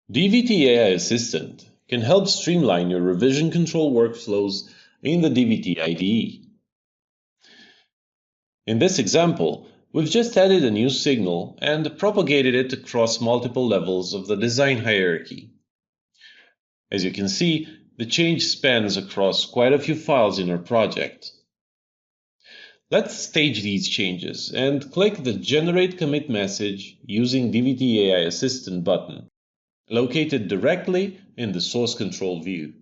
DVT AI Assistant can help streamline your revision control workflows in the DVT IDE. In this example, we've just added a new signal and propagated it across multiple levels of the design hierarchy. As you can see, the change spans across quite a few files in our project. Let's stage these changes and click the Generate Commit message using DVT AI Assistant button, located directly in the source control view.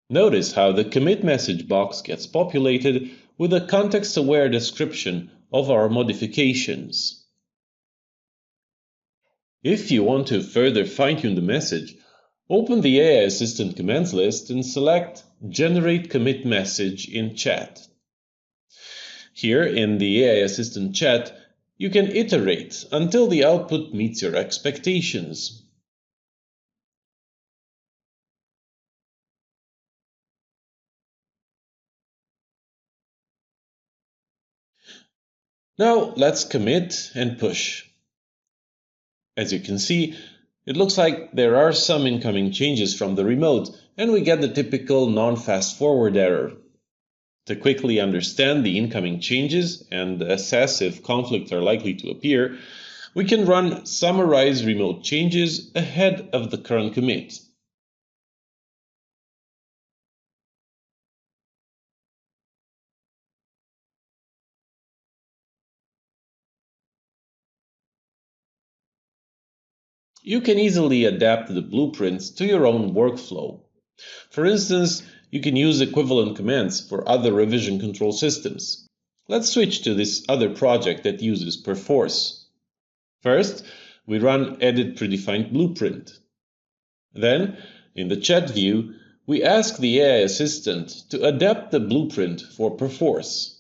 Notice how the commit message box gets populated with a context-aware description of our modifications. If you want to further fine-tune the message, open the AI Assistant commands list and select Generate Commit Message in Chat. Here in the AI Assistant chat, you can iterate until the output meets your expectations. Now let's commit and push. As you can see, it looks like there are some incoming changes from the remote, and we get the typical non-fast-forward error. To quickly understand the incoming changes and assess if conflicts are likely to appear, we can run Summarize Remote Changes ahead of the current commit. You can easily adapt the blueprints to your own workflow. For instance, you can use equivalent commands for other revision control systems. Let's switch to this other project that uses Perforce. First, we run Edit Predefined Blueprint. Then, in the chat view, we ask the AI Assistant to adapt the blueprint for Perforce.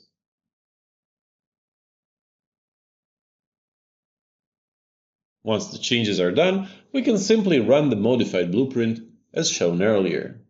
Once the changes are done, we can simply run the modified blueprint as shown earlier.